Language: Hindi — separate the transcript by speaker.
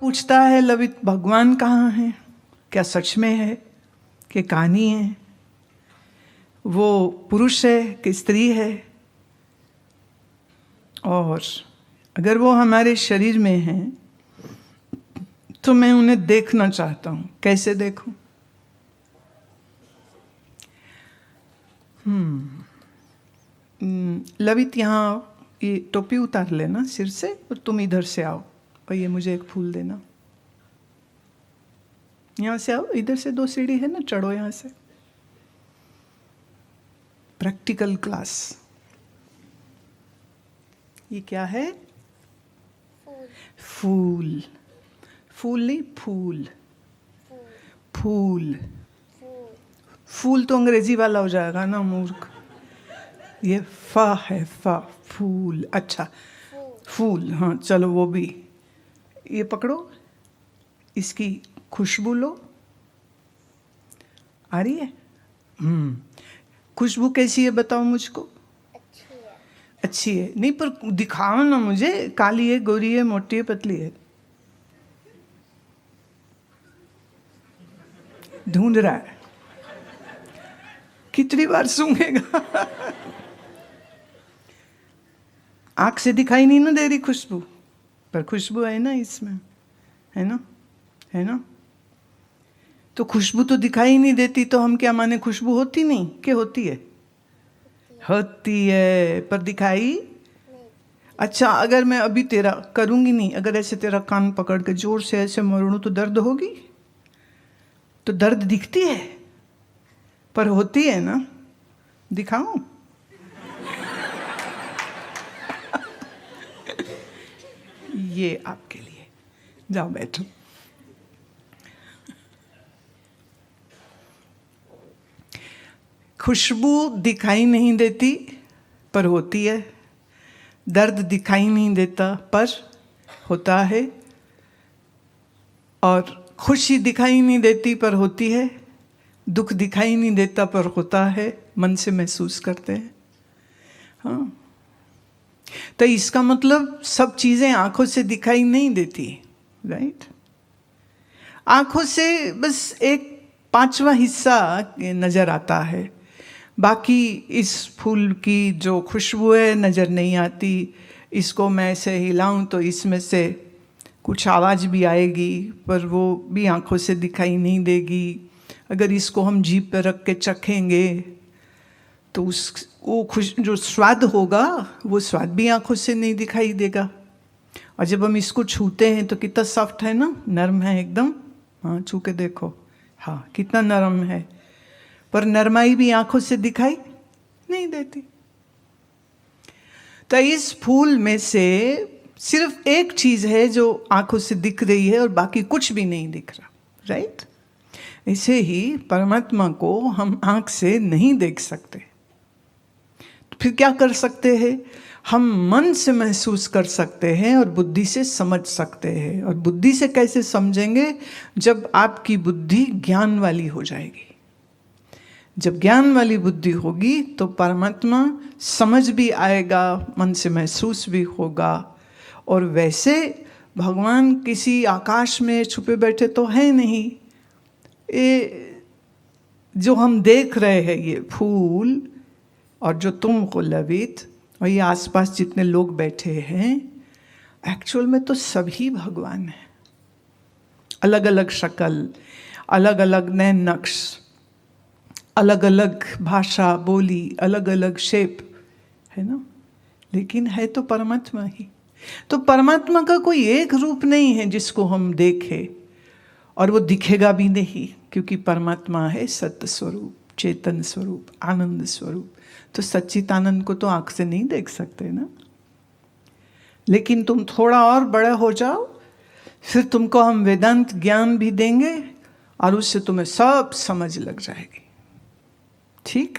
Speaker 1: पूछता है लवित, भगवान कहाँ है? क्या सच में है कि कहानी है? वो पुरुष है कि स्त्री है? और अगर वो हमारे शरीर में है तो मैं उन्हें देखना चाहता हूँ। कैसे देखूं? लवित, यहाँ ये टोपी उतार लेना सिर से और तुम इधर से आओ और ये मुझे एक फूल देना। यहाँ से आओ, इधर से 2 सीढ़ी है ना, चढ़ो यहाँ से। Practical class. ये क्या है? फूल। फूल नहीं, फूल। फूल। फूल तो अंग्रेजी वाला हो जाएगा ना, मूर्ख। ये फा है, फा, फूल। अच्छा, फूल, हाँ चलो वो भी। ये पकड़ो, इसकी खुशबू लो। आ रही है? खुशबू कैसी है बताओ मुझको। अच्छी है। नहीं पर दिखाओ ना मुझे, काली है, गोरी है, मोटी है, पतली है? ढूंढ रहा है। कितनी बार सूंघेगा? आंख से दिखाई नहीं ना दे रही खुशबू, पर खुशबू है ना इसमें, है ना? है ना? तो खुशबू तो दिखाई नहीं देती, तो हम क्या माने खुशबू होती नहीं? क्या होती है? होती है, पर दिखाई नहीं। अच्छा, अगर मैं अभी तेरा करूंगी नहीं, अगर ऐसे तेरा कान पकड़ के जोर से ऐसे मरोड़ूं तो दर्द होगी? तो दर्द दिखती है पर होती है ना? दिखाऊं? ये आपके लिए। जाओ बैठो। खुशबू दिखाई नहीं देती पर होती है। दर्द दिखाई नहीं देता पर होता है। और खुशी दिखाई नहीं देती पर होती है। दुख दिखाई नहीं देता पर होता है। मन से महसूस करते हैं। हाँ, तो इसका मतलब सब चीजें आंखों से दिखाई नहीं देती, राइट? आंखों से बस एक 5वां हिस्सा नजर आता है। बाकी इस फूल की जो खुशबू है नजर नहीं आती। इसको मैं ऐसे हिलाऊं तो इसमें से कुछ आवाज भी आएगी, पर वो भी आंखों से दिखाई नहीं देगी। अगर इसको हम जीभ पे रख के चखेंगे तो वो जो स्वाद होगा वो स्वाद भी आंखों से नहीं दिखाई देगा। और जब हम इसको छूते हैं तो कितना सॉफ्ट है ना, नरम है एकदम। हाँ, छू के देखो, हाँ कितना नरम है। पर नरमाई भी आंखों से दिखाई नहीं देती। तो इस फूल में से सिर्फ एक चीज है जो आंखों से दिख रही है और बाकी कुछ भी नहीं दिख रहा, राइट? ऐसे ही परमात्मा को हम आंख से नहीं देख सकते। तो फिर क्या कर सकते हैं? हम मन से महसूस कर सकते हैं और बुद्धि से समझ सकते हैं। और बुद्धि से कैसे समझेंगे? जब आपकी बुद्धि ज्ञान वाली हो जाएगी। जब ज्ञान वाली बुद्धि होगी तो परमात्मा समझ भी आएगा, मन से महसूस भी होगा। और वैसे भगवान किसी आकाश में छुपे बैठे तो है नहीं। ये जो हम देख रहे हैं, ये फूल और जो तुम हो लवित और ये आसपास जितने लोग बैठे हैं, एक्चुअल में तो सभी भगवान हैं। अलग अलग शक्ल, अलग अलग नैन नक्श, अलग अलग भाषा बोली, अलग अलग शेप, है ना? लेकिन है तो परमात्मा ही। तो परमात्मा का कोई एक रूप नहीं है जिसको हम देखें, और वो दिखेगा भी नहीं, क्योंकि परमात्मा है सत्य स्वरूप, चेतन स्वरूप, आनंद स्वरूप। तो सच्चित आनंद को तो आंख से नहीं देख सकते ना। लेकिन तुम थोड़ा और बड़ा हो जाओ, फिर तुमको हम वेदांत ज्ञान भी देंगे और उससे तुम्हें सब समझ लग जाएगी। ठीक?